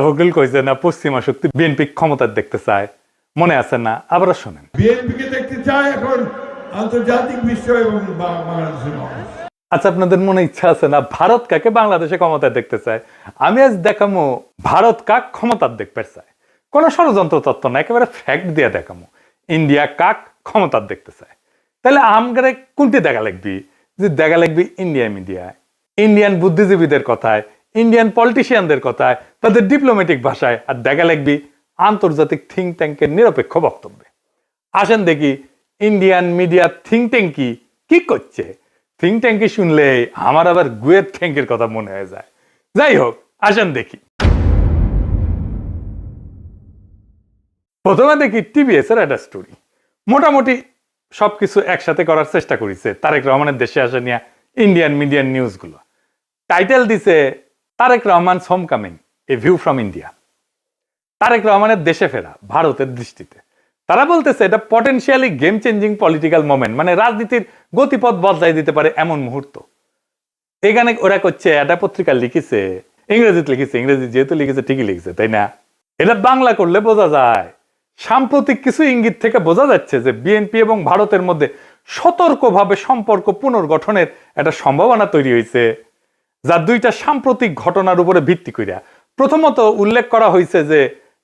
ফখরুল কইছে না পশ্চিমা শক্তি বিএনপি ক্ষমতার দেখতে চায়, মনে আছে না? আবারও শোনেন। বিএনপিকে দেখতে চায় এখন আন্তর্জাতিক বিশ্ব এবং বাংলাদেশের মানুষ। আচ্ছা, আপনাদের মনে ইচ্ছা আছে না ভারত কাকে বাংলাদেশে ক্ষমতায় দেখতে চায়? আমি আজ দেখামো ভারত কাক ক্ষমতার দেখতে চায়। কোন ষড়যন্ত্র তত্ত্ব না, একেবারে ফ্যাক্ট দিয়ে দেখামো ইন্ডিয়া কাক ক্ষমতার দেখতে চায়। তাহলে আমগারে কোনটি দেখা লাগবি? যে দেখা লাগবি ইন্ডিয়া মিডিয়ায়, ইন্ডিয়ান বুদ্ধিজীবীদের কথায়, ইন্ডিয়ান পলিটিশিয়ানদের কথায়, তাদের ডিপ্লোম্যাটিক ভাষায়, আর দেখা লাগবি আন্তর্জাতিক থিঙ্ক ট্যাঙ্কের নিরপেক্ষ বক্তব্যে। আসেন দেখি ইন্ডিয়ান মিডিয়া থিঙ্ক ট্যাঙ্ক কি করছে। থিঙ্ক ট্যাঙ্কি শুনলে আমার আবার গুয়ের ট্যাঙ্কের কথা মনে হয়ে যায়। যাই হোক, আসেন দেখি। প্রথমে দেখি টিভিএস এর একটা স্টোরি। মোটামুটি সবকিছু একসাথে করার চেষ্টা করেছে তারেক রহমানের দেশে আসা নিয়ে ইন্ডিয়ান মিডিয়ান নিউজ গুলো। টাইটেল দিছে Tarique Rahman's homecoming, a view from India. Tarique রহমানের দেশে ফেরা ভারতের দৃষ্টিতে। তারা বলতেছে এটা potentially game changing political moment, মানে রাজনীতির গতিপথ বদলাই দিতে পারে এমন মুহূর্ত। এখানে ওরা করছে, এটা পত্রিকা লিখেছে, ইংরেজিতে লিখেছে, ইংরেজি যেহেতু লিখেছে ঠিকই লিখেছে, তাই না? এটা বাংলা করলে বোঝা যায়। সাম্প্রতিক কিছু ইঙ্গিত থেকে বোঝা যাচ্ছে যে বিএনপি এবং ভারতের মধ্যে সতর্কভাবে সম্পর্ক পুনর্গঠনের একটা সম্ভাবনা তৈরি হয়েছে, যা দুইটা সাম্প্রতিক ঘটনার উপরে ভিত্তি করিয়া। প্রথমত উল্লেখ করা হয়েছে যে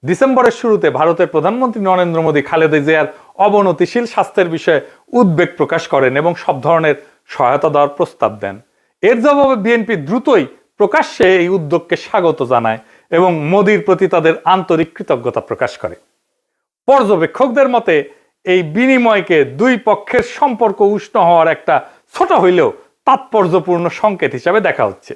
ডিসেম্বরের শুরুতে ভারতের প্রধানমন্ত্রী নরেন্দ্র মোদী খালেদা জিয়ার অবনতিশীল স্বাস্থ্যের বিষয়ে উদ্বেগ প্রকাশ করেন এবং সব ধরনের সহায়তা দেওয়ার প্রস্তাব দেন। এর জবাবে বিএনপি দ্রুতই প্রকাশ্যে এই উদ্যোগকে স্বাগত জানায় এবং মোদীর প্রতি তাদের আন্তরিক কৃতজ্ঞতা প্রকাশ করে। পর্যবেক্ষকদের মতে এই বিনিময়কে দুই পক্ষের সম্পর্ক উষ্ণ হওয়ার একটা ছোট হইলেও তাৎপর্যপূর্ণ সংকেত হিসাবে দেখা হচ্ছে।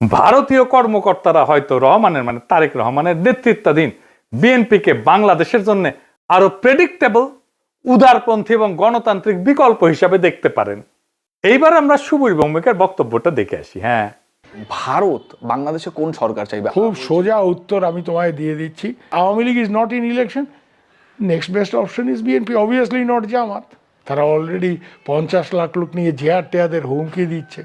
ভারতীয় কর্মকর্তারা হয়তো রহমানের, মানে তারেক রহমানের নেতৃত্বাধীন বিএনপিকে বাংলাদেশের জন্য আরো প্রেডিক্টেবল, উদারপন্থী এবং গণতান্ত্রিক বিকল্প হিসাবে দেখতে পারেন। এইবার আমরা সুবীর ভৌমিকের বক্তব্যটা দেখে আসি। হ্যাঁ, ভারত বাংলাদেশে কোন সরকার চাইবে? খুব সোজা উত্তর আমি তোমায় দিয়ে দিচ্ছি। Awami League is not in election, next best option is BNP, obviously not Jamaat. তারা অলরেডি 50 লাখ লোক নিয়ে জেহার টেয়াদের হুমকি দিচ্ছে।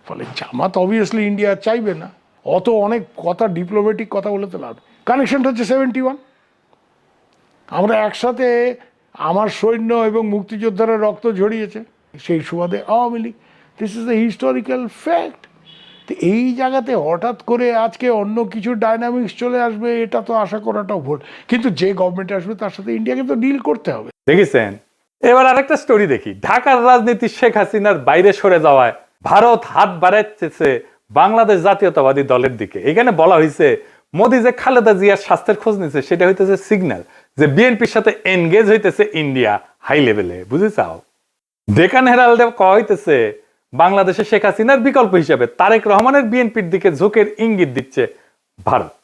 ফলে জামাত অবভিয়াসলি ইন্ডিয়া চাইবে না। অত অনেক কথা, ডিপ্লোম্যাটিক কথা বলে তো লাভ। কানেকশনটা হচ্ছে 71। আমরা একসাথে, আমার সৈন্য এবং মুক্তিযোদ্ধারা রক্ত ঝরিয়েছে, সেই সুবাদে Awami League. This is the historical fact. তো এই জায়গাতে হঠাৎ করে আজকে অন্য কিছু ডাইনামিক্স চলে আসবে, এটা তো আশা করাটাও ভুল। কিন্তু যে গভর্নমেন্ট আসবে তার সাথে ইন্ডিয়াকে তো ডিল করতে হবে। দেখেছেন? এবার আরেকটা স্টোরি দেখি। ঢাকার রাজনীতি শেখ হাসিনার বাইরে সরে যাওয়ায় ভারত হাত বাড়াচ্ছে বাংলাদেশ জাতীয়তাবাদী দলের দিকে। এখানে বলা হয়েছে মোদী যে খালেদা জিয়ার স্বাস্থ্যের খোঁজ নিচ্ছে, সেটা হইতেছে সিগন্যাল যে বিএনপির সাথে এনগেজ হইতেছে ইন্ডিয়া হাই লেভেলে। বুঝে চাও? ডেকান হেরাল্ডে কয়া হইতেছে বাংলাদেশে শেখ হাসিনার বিকল্প হিসাবে তারেক রহমানের বিএনপির দিকে ঝোঁকের ইঙ্গিত দিচ্ছে ভারত।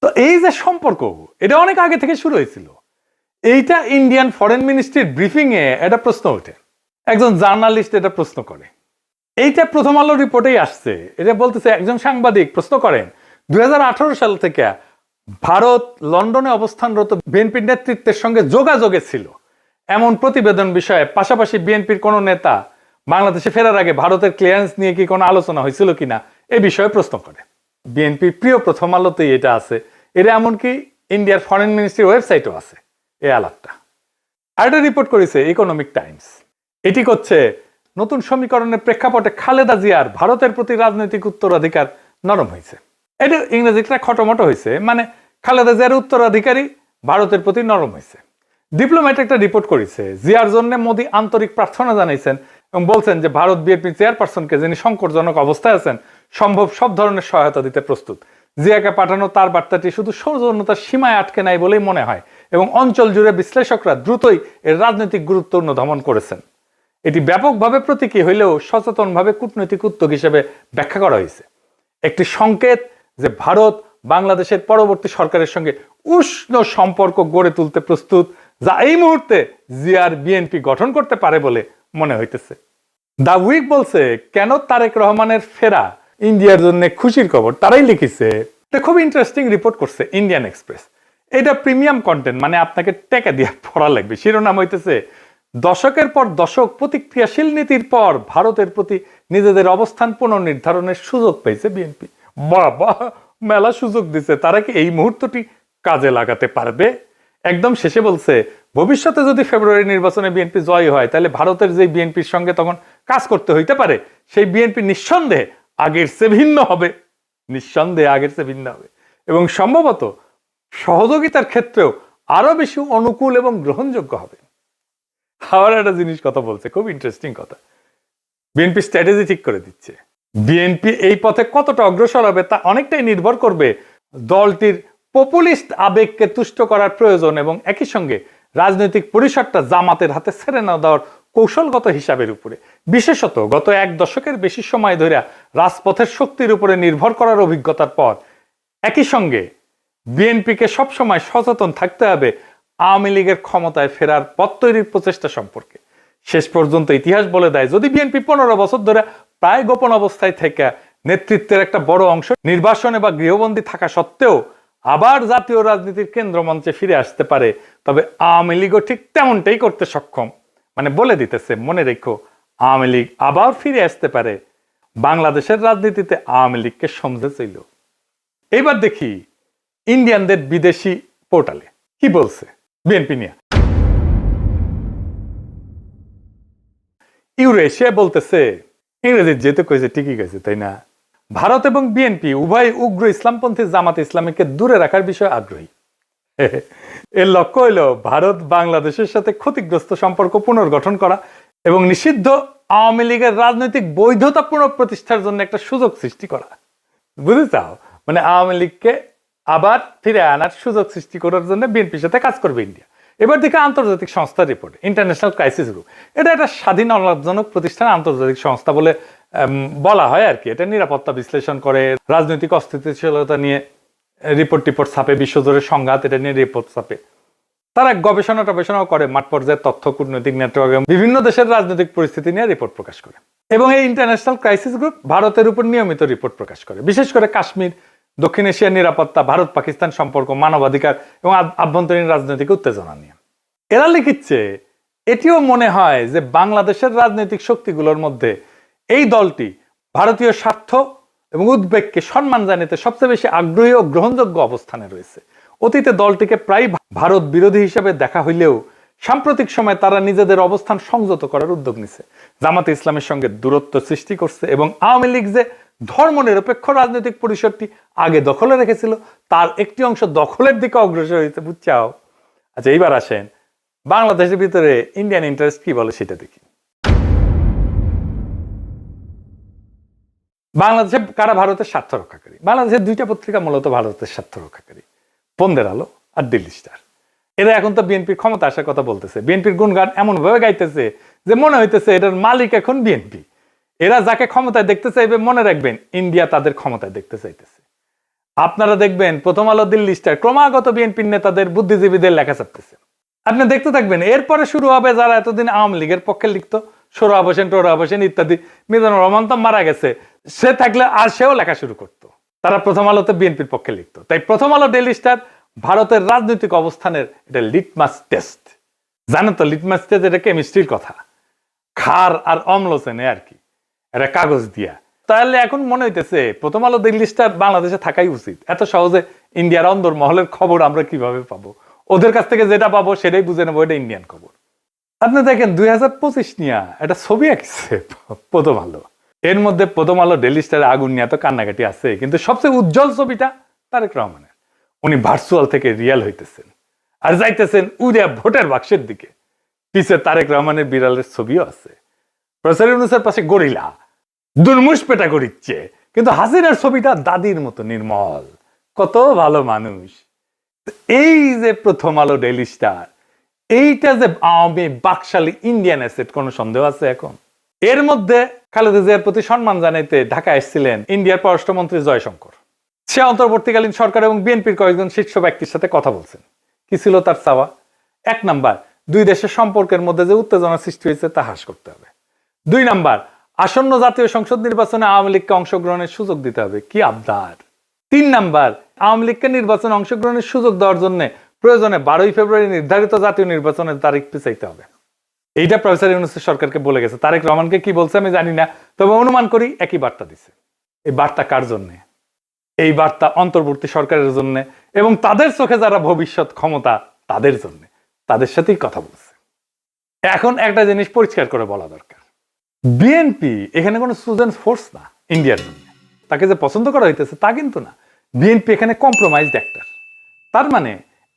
তো এই যে সম্পর্ক, এটা অনেক আগে থেকে শুরু হয়েছিল। এইটা ইন্ডিয়ান ফরেন মিনিস্ট্রির ব্রিফিং এ একটা প্রশ্ন ওঠে, একজন জার্নালিস্ট এটা প্রশ্ন করে। এইটা প্রথম আলো রিপোর্টেই আসছে। এটা বলতেছে, একজন সাংবাদিক প্রশ্ন করেন 2018 সাল থেকে ভারত লন্ডনে অবস্থানরত বিএনপির নেতৃত্বের সঙ্গে যোগাযোগে ছিল এমন প্রতিবেদন বিষয়ে, পাশাপাশি বিএনপির কোন নেতা বাংলাদেশে ফেরার আগে ভারতের ক্লিয়ারেন্স নিয়ে কি কোনো আলোচনা হয়েছিল কিনা এ বিষয়ে প্রশ্ন করে। বিএনপির প্রিয় প্রথম আলোতেই এটা আছে। এটা এমনকি ইন্ডিয়ার ফরেন মিনিস্ট্রির ওয়েবসাইটও আছে এই আলাপটা। আর এটা রিপোর্ট করেছে ইকোনমিক টাইমস। এটি করছে নতুন সমীকরণের প্রেক্ষাপটে খালেদা জিয়ার ভারতের প্রতি রাজনৈতিক উত্তরাধিকার নরম হয়েছে। এটা ইংরেজিটা খটোমটো হয়েছে, মানে খালেদা জিয়ার উত্তরাধিকারী ভারতের প্রতি নরম হয়েছে। ডিপ্লোম্যাট একটা রিপোর্ট করেছে, জিয়ার জন্য মোদী আন্তরিক প্রার্থনা জানাইছেন এবং বলছেন যে ভারত বিএনপি চেয়ারপারসনকে, যিনি সংকটজনক অবস্থায় আছেন, সম্ভব সব ধরনের সহায়তা দিতে প্রস্তুত। জিয়াকে পাঠানো তার বার্তাটি শুধু সৌজন্যতার সীমায় আটকে নাই বলেই মনে হয় এবং অঞ্চল জুড়ে বিশ্লেষকরা দ্রুতই এর রাজনৈতিক গুরুত্ব অনুধাবন করেছেন। এটি ব্যাপকভাবে প্রতীকী হইলেও সচেতনভাবে কূটনৈতিক উদ্যোগ হিসেবে ব্যাখ্যা করা হয়েছে। একটি সংকেত যে ভারত বাংলাদেশের পরবর্তী সরকারের সঙ্গে উষ্ণ সম্পর্ক গড়ে তুলতে প্রস্তুত, যা এই মুহূর্তে জিয়ার বিএনপি গঠন করতে পারে বলে মনে হইতেছে। দা উইক বলছে, কেন তারেক রহমানের ফেরা ইন্ডিয়ার জন্য খুশির খবর। তারাই লিখেছে, এটা খুব ইন্টারেস্টিং রিপোর্ট করছে ইন্ডিয়ান এক্সপ্রেস। এটা প্রিমিয়াম কন্টেন্ট, মানে আপনাকে টাকা দিয়ে পড়া লাগবে। শিরোনাম হইতেছে, দশকের পর দশক প্রতিক্রিয়াশীল নীতির পর ভারতের প্রতি নিজেদের অবস্থান পুনর্নির্ধারণের সুযোগ পেয়েছে বিএনপি। বাবা, মেলা সুযোগ দিছে, তারা কি এই মুহূর্তটি কাজে লাগাতে পারবে? একদম শেষে বলছে ভবিষ্যতে যদি ফেব্রুয়ারি নির্বাচনে বিএনপি জয় হয় তাহলে ভারতের যে বিএনপির সঙ্গে তখন কাজ করতে হইতে পারে সেই বিএনপি নিঃসন্দেহে আগের চেয়ে ভিন্ন হবে, নিঃসন্দেহে আগের চেয়ে ভিন্ন হবে এবং সম্ভবত সহযোগিতার ক্ষেত্রেও আরো বেশি অনুকূল এবং গ্রহণযোগ্য হবে। আবার একটা জিনিস কথা বলছে, খুব ইন্টারেস্টিং কথা, বিএনপি স্ট্র্যাটেজি ঠিক করে দিচ্ছে। বিএনপি এই পথে কতটা অগ্রসর হবে তা অনেকটাই নির্ভর করবে দলটির পপুলিস্ট আবেগকে তুষ্ট করার প্রয়োজন এবং একই সঙ্গে রাজনৈতিক পরিসরটা জামাতের হাতে ছেড়ে না দেওয়ার কৌশলগত হিসাবের উপরে। বিশেষত গত এক দশকের বেশি সময় ধরে রাজপথের শক্তির উপরে নির্ভর করার অভিজ্ঞতার পর একই সঙ্গে বিএনপিকে সবসময় সচেতন থাকতে হবে আওয়ামী লীগের ক্ষমতায় ফেরার পথ তৈরির প্রচেষ্টা সম্পর্কে। শেষ পর্যন্ত ইতিহাস বলে দেয় যদি বিএনপি 15 বছর ধরে প্রায় গোপন অবস্থায় থেকে নেতৃত্বের একটা বড় অংশ নির্বাসনে বা গৃহবন্দী থাকা সত্ত্বেও আবার জাতীয় রাজনীতির কেন্দ্রমঞ্চে ফিরে আসতে পারে, তবে আওয়ামী লীগও ঠিক তেমনটাই করতে সক্ষম। মানে বলে দিতেছে, মনে রেখো আওয়ামী লীগ আবার ফিরে আসতে পারে। বাংলাদেশের রাজনীতিতে আওয়ামী লীগকে সমঝে ছিল। এইবার দেখি ইন্ডিয়ানদের বিদেশি পোর্টালে কি বলছে বিএনপি নিয়ে। ইউরেশিয়া বলতেছে, ইংরেজি যেতে কইছে ঠিকই কইছে তাই না, ভারত এবং বিএনপি উভয় উগ্র ইসলামপন্থী জামাত ইসলামীকে দূরে রাখার বিষয়ে আগ্রহী। এর লক্ষ্য হইল ভারত বাংলাদেশের সাথে ক্ষতিগ্রস্ত সম্পর্ক পুনর্গঠন করা এবং নিষিদ্ধ আওয়ামী লীগের রাজনৈতিক বৈধতা পুনঃপ্রতিষ্ঠার জন্য একটা সুযোগ সৃষ্টি করা। বুঝতে চাও? মানে আওয়ামী লীগকে আবার ফিরে আনার সুযোগ সৃষ্টি করার জন্য বিএনপির সাথে কাজ করবে ইন্ডিয়া। এবার দেখে আন্তর্জাতিক সংস্থার রিপোর্ট, ইন্টারন্যাশনাল ক্রাইসিস গ্রুপ, এটা একটা স্বাধীন অলাভজনক প্রতিষ্ঠান, আন্তর্জাতিক সংস্থা বলে বলা হয় আর কি। এটা নিরাপত্তা বিশ্লেষণ করে, রাজনৈতিক অস্থিতিশীলতা নিয়ে রিপোর্ট ছাপে, বিশ্বজুড়ে সংঘাত এটা নিয়ে রিপোর্ট ছাপে। তারা গবেষণাও করে, মাঠ পর্যায়ে তথ্য, কূটনৈতিক নেটওয়ার্ক এবং বিভিন্ন দেশের রাজনৈতিক পরিস্থিতি নিয়ে রিপোর্ট প্রকাশ করে। এবং এই ইন্টারন্যাশনাল ক্রাইসিস গ্রুপ ভারতের উপর নিয়মিত রিপোর্ট প্রকাশ করে, বিশেষ করে কাশ্মীর, দক্ষিণ এশিয়ার নিরাপত্তা, ভারত পাকিস্তান সম্পর্ক, মানবাধিকার এবং আভ্যন্তরীণ রাজনৈতিক উত্তেজনা নিয়ে। এরা লিখিচ্ছে এটিও মনে হয় যে বাংলাদেশের রাজনৈতিক শক্তিগুলোর মধ্যে এই দলটি ভারতীয় স্বার্থ এবং উদ্বেগকে সম্মান জানাতে সবচেয়ে বেশি আগ্রহী ও গ্রহণযোগ্য অবস্থানে রয়েছে। অতীতে দলটিকে প্রায় ভারত বিরোধী হিসেবে দেখা হইলেও সাম্প্রতিক সময়ে তারা নিজেদের অবস্থান সংযত করার উদ্যোগ নিছে, জামাতে ইসলামের সঙ্গে দূরত্ব সৃষ্টি করছে এবং আওয়ামী লীগ যে ধর্মনিরপেক্ষ রাজনৈতিক পরিসরটি আগে দখলে রেখেছিল তার একটি অংশ দখলের দিকে অগ্রসর হয়েছে। বুঝছাও? আচ্ছা, এইবার আসেন বাংলাদেশের ভিতরে ইন্ডিয়ান ইন্টারেস্ট কি বলে সেটা দেখি। বাংলাদেশে কারা ভারতের স্বার্থ রক্ষাকারী? বাংলাদেশের দুইটা পত্রিকা মূলত ভারতের স্বার্থ রক্ষাকারী, বন্দের আলো আর দিল্লি স্টার। এরা এখন তো বিএনপির ক্ষমতা আসার কথা বলতেছে, বিএনপির গুণগান এমন ভাবে গাইতেছে যে মনে হইতেছে এটার মালিক এখন বিএনপি। এরা যাকে ক্ষমতায় দেখতে চাইবে মনে রাখবেন ইন্ডিয়া তাদের ক্ষমতায় দেখতে চাইতেছে। আপনারা দেখবেন প্রথম আলো, দিল্লি স্টার ক্রমাগত বিএনপির নেতাদের, বুদ্ধিজীবীদের লেখা ছাপতেছে। আপনি দেখতে থাকবেন, এরপরে শুরু হবে যারা এতদিন আওয়ামী লীগের পক্ষে লিখতো, সোহরাব হোসেন, টোহরাব হোসেন ইত্যাদি। মিজানুর রহমান তো মারা গেছে, সে থাকলে আর সেও লেখা শুরু করতো। তারা প্রথম আলোতে বিএনপির পক্ষে লিখতো। তাই প্রথম আলো, ডেইলি স্টার ভারতের রাজনৈতিক অবস্থানের এটা লিটমাস টেস্ট। জানেন তো লিটমাস টেস্ট এটা কেমিস্ট্রির কথা, ক্ষার আর অম্ল চেনে আর কি, এটা কাগজ দিয়া। তাহলে এখন মনে হইতেছে প্রথম আলো, দিল্লি স্টার বাংলাদেশে থাকাই উচিত। এত সহজে ইন্ডিয়ার অন্দর মহলের খবর আমরা কিভাবে পাবো? ওদের কাছ থেকে যেটা পাবো সেটাই বুঝে নেবো এটা ইন্ডিয়ান খবর। আপনি দেখেন 2025 নিয়ে একটা ছবি আঁকছে প্রথম আলো, এর মধ্যে প্রথম আলো, ডেইলি স্টারে আগুন নিয়ে তো কান্নাকাটি আছে, কিন্তু সবচেয়ে উজ্জ্বল ছবিটা তারেক রহমানের। উনি ভার্চুয়াল থেকে রিয়েল হইতেছেন আর যাইতেছেন উড়িয়া ভোটের বাক্সের দিকে। পিছে তারেক রহমানের বিড়ালের ছবিও আছে। প্রফেসর ইউনূসের পাশে গরিলা দুর্মুষ পেটা করিচ্ছে, কিন্তু হাসিনার ছবিটা দাদির মতো নির্মল, কত ভালো মানুষ। এই যে প্রথম আলো, ডেইলি স্টার, এইটা যে আওয়ামী বাকশালী ইন্ডিয়ান অ্যাসেট, কোনো সন্দেহ আছে এখন? এর মধ্যে খালেদা জিয়ার প্রতি সম্মান জানাইতে ঢাকা এসেছিলেন ইন্ডিয়ার পররাষ্ট্রমন্ত্রী জয়শঙ্কর। সে অন্তর্বর্তীকালীন সরকার এবং বিএনপির কয়েকজন শীর্ষ ব্যক্তির সাথে কথা বলছেন। কি ছিল তার চাওয়া? 1 নাম্বার, দুই দেশের সম্পর্কের মধ্যে যে উত্তেজনা সৃষ্টি হয়েছে তা হ্রাস করতে হবে। 2 নাম্বার, আসন্ন জাতীয় সংসদ নির্বাচনে আওয়ামী লীগকে অংশগ্রহণের সুযোগ দিতে হবে। কি আবদার! 3 নাম্বার, আওয়ামী লীগকে নির্বাচনে অংশগ্রহণের সুযোগ দেওয়ার জন্য প্রয়োজনে 12 ফেব্রুয়ারি নির্ধারিত জাতীয় নির্বাচনের তারিখ পিছাইতে হবে। এইটা প্রফেসর ইউনূসের সরকারকে বলে গেছে। তারেক রহমানকে কি বলছে আমি জানি না, তবে অনুমান করি একই বার্তা দিছে। এই বার্তা কার জন্য? এই বার্তা অন্তর্বর্তী সরকারের জন্য এবং তাদের চোখে যারা ভবিষ্যৎ ক্ষমতা তাদের জন্য, তাদের সাথেই কথা বলছে। এখন একটা জিনিস পরিষ্কার করে বলা দরকার, বিএনপি এখানে কোনো সুজেন ফোর্স না ইন্ডিয়ার জন্য। তাকে যে পছন্দ করা হইতেছে তা কিন্তু না। বিএনপি এখানে কম্প্রোমাইজড অ্যাক্টর। তার মানে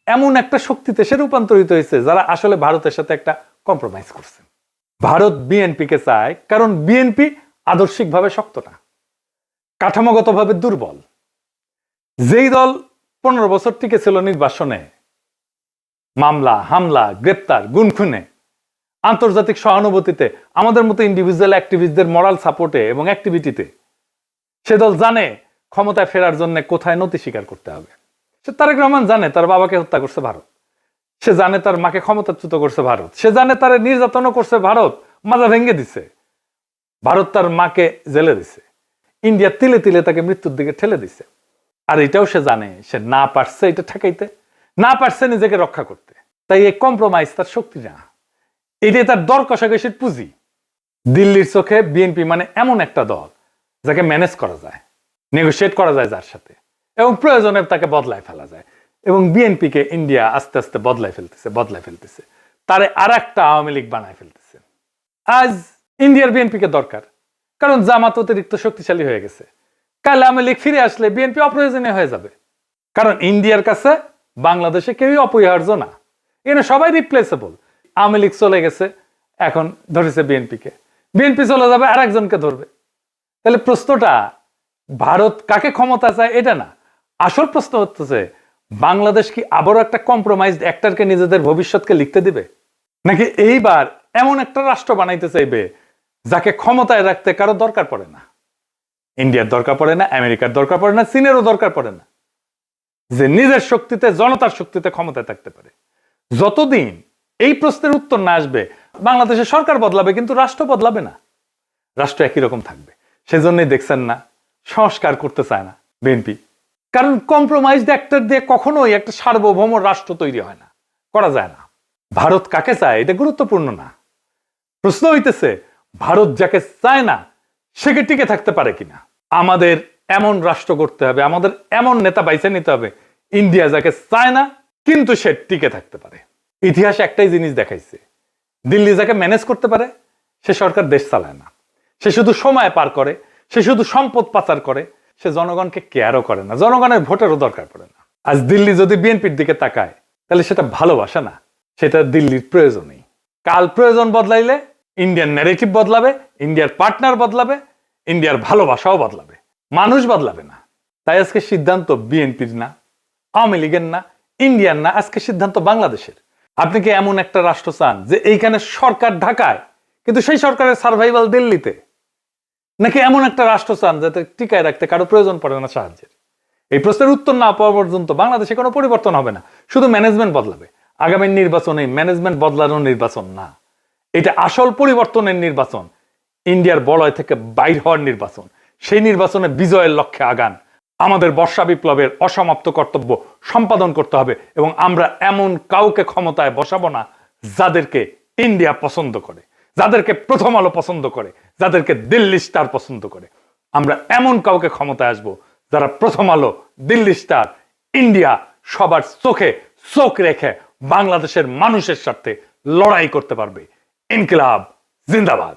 এমন একটা শক্তিতে সে রূপান্তরিত হয়েছে যারা আসলে ভারতের সাথে একটা কম্প্রোমাইজ করছে। ভারত বিএনপিকে চায় কারণ বিএনপি আদর্শিকভাবে শক্ত না, কাঠামোগতভাবে দুর্বল। যেই দল 15 বছর টিকে ছিল নির্বাসনে, মামলা হামলা গ্রেপ্তার গুনখুনে, আন্তর্জাতিক সহানুভূতিতে, আমাদের মতো ইন্ডিভিজুয়াল অ্যাক্টিভিস্টদের মরাল সাপোর্টে এবং অ্যাক্টিভিটিতে, সে দল জানে ক্ষমতায় ফেরার জন্য কোথায় নতি স্বীকার করতে হবে। সে তারেক রহমান জানে তার বাবাকে হত্যা করছে ভারত, সে জানে তার মাকে ক্ষমতাচ্যুত করছে ভারত, সে জানে তার নির্যাতনও করছে ভারত, মাজা ভেঙে দিছে ভারত, তার মাকে জেলে দিছে, ইন্ডিয়া তিলে তিলে তাকে মৃত্যুর দিকে ঠেলে দিছে। আর এটাও সে জানে সে না পারছে এটা ঠেকাইতে, না পারছে নিজেকে রক্ষা করতে। তাই এই কম্প্রোমাইজ তার শক্তি না, এটাই তার দর কষাকষির পুঁজি। দিল্লির চোখে বিএনপি মানে এমন একটা দল যাকে ম্যানেজ করা যায়, নেগোশিয়েট করা যায় যার সাথে, এবং প্রয়োজনে তাকে বদলায় ফেলা যায়। এবং বিএনপিকে ইন্ডিয়া আস্তে আস্তে বদলায় ফেলতেছে, তারে আর একটা আওয়ামী লীগ বানায় ফেলতেছে। আজ ইন্ডিয়ার বিএনপিকে দরকার, কারণ জামাত অতিরিক্ত শক্তিশালী হয়ে গেছে। কাল আওয়ামী লীগ ফিরে আসলে বিএনপি অপ্রয়োজনীয় হয়ে যাবে, কারণ ইন্ডিয়ার কাছে বাংলাদেশে কেউই অপরিহার্য না, এখানে সবাই রিপ্লেসেবল। আওয়ামী লীগ চলে গেছে, এখন ধরেছে বিএনপিকে, বিএনপি চলে যাবে আর একজনকে ধরবে। তাহলে প্রশ্নটা ভারত কাকে ক্ষমতা চায় এটা না, আসল প্রশ্ন হচ্ছে বাংলাদেশ কি আবারও একটা কম্প্রোমাইজড অ্যাক্টরকে নিজেদের ভবিষ্যৎকে লিখতে দিবে, নাকি এইবার এমন একটা রাষ্ট্র বানাইতে চাইবে যাকে ক্ষমতায় রাখতে কারো দরকার পড়ে না। ইন্ডিয়ার দরকার পড়ে না, আমেরিকার দরকার পড়ে না, চীনেরও দরকার পড়ে না, যে নিজের শক্তিতে জনতার শক্তিতে ক্ষমতায় থাকতে পারে। যতদিন এই প্রশ্নের উত্তর না আসবে বাংলাদেশের সরকার বদলাবে কিন্তু রাষ্ট্র বদলাবে না, রাষ্ট্র একই রকম থাকবে। সেজন্যই দেখছেন না সংস্কার করতে চায় না বিএনপি, কারণ কম্প্রোমাইজড অ্যাক্টর দিয়ে কখনোই একটা সার্বভৌম রাষ্ট্র তৈরি হয় না, করা যায় না। ভারত কাকে চায় এটা গুরুত্বপূর্ণ না, প্রশ্ন হইতেছে ভারত যাকে চায় না সে কি টিকে থাকতে পারে কিনা। আমাদের এমন রাষ্ট্র করতে হবে, আমাদের এমন নেতা বাইছে নিতে হবে ইন্ডিয়া যাকে চায় না কিন্তু সে টিকে থাকতে পারে। ইতিহাস একটাই জিনিস দেখাইছে, দিল্লি যাকে ম্যানেজ করতে পারে সে সরকার দেশ চালায় না, সে শুধু সময় পার করে, সে শুধু সম্পদ পাচার করে, সে জনগণকে কেয়ারও করে না, জনগণের ভোটেরও দরকার পড়ে না। আজ দিল্লি যদি বিএনপির দিকে তাকায় তাহলে সেটা ভালোবাসা না, সেটা দিল্লির প্রয়োজনই। কাল প্রয়োজন বদলাইলে ইন্ডিয়ান ন্যারেটিভ বদলাবে, ইন্ডিয়ার পার্টনার বদলাবে, ইন্ডিয়ার ভালোবাসাও বদলাবে, মানুষ বদলাবে না। তাই আজকে সিদ্ধান্ত বিএনপির না, আওয়ামী লীগের না, ইন্ডিয়ার না, আজকে সিদ্ধান্ত বাংলাদেশের। আপনি কি এমন একটা রাষ্ট্র চান যে এইখানে সরকার ঢাকায় কিন্তু সেই সরকারের সার্ভাইভাল দিল্লিতে, নাকি এমন একটা রাষ্ট্র চান যাতে টিকায় রাখতে কারো প্রয়োজন পড়ে না সাহায্যের? এই প্রশ্নের উত্তর না পাওয়া পর্যন্ত বাংলাদেশে কোনো পরিবর্তন হবে না, শুধু ম্যানেজমেন্ট বদলাবে। আগামী নির্বাচন এই ম্যানেজমেন্ট বদলানোর নির্বাচন না, এটা আসল পরিবর্তনের নির্বাচন, ইন্ডিয়ার বলয় থেকে বাইর হওয়ার নির্বাচন। সেই নির্বাচনে বিজয়ের লক্ষ্যে আগান। আমাদের বর্ষা বিপ্লবের অসমাপ্ত কর্তব্য সম্পাদন করতে হবে এবং আমরা এমন কাউকে ক্ষমতায় বসাবো না যাদেরকে ইন্ডিয়া পছন্দ করে, যাদেরকে প্রথম আলো পছন্দ করে, যাদেরকে দিল্লি স্টার পছন্দ করে। আমরা এমন কাউকে ক্ষমতায় আসবো যারা প্রথম আলো, দিল্লি স্টার, ইন্ডিয়া সবার চোখে চোখ রেখে বাংলাদেশের মানুষের সাথে লড়াই করতে পারবে। ইনকিলাব জিন্দাবাদ।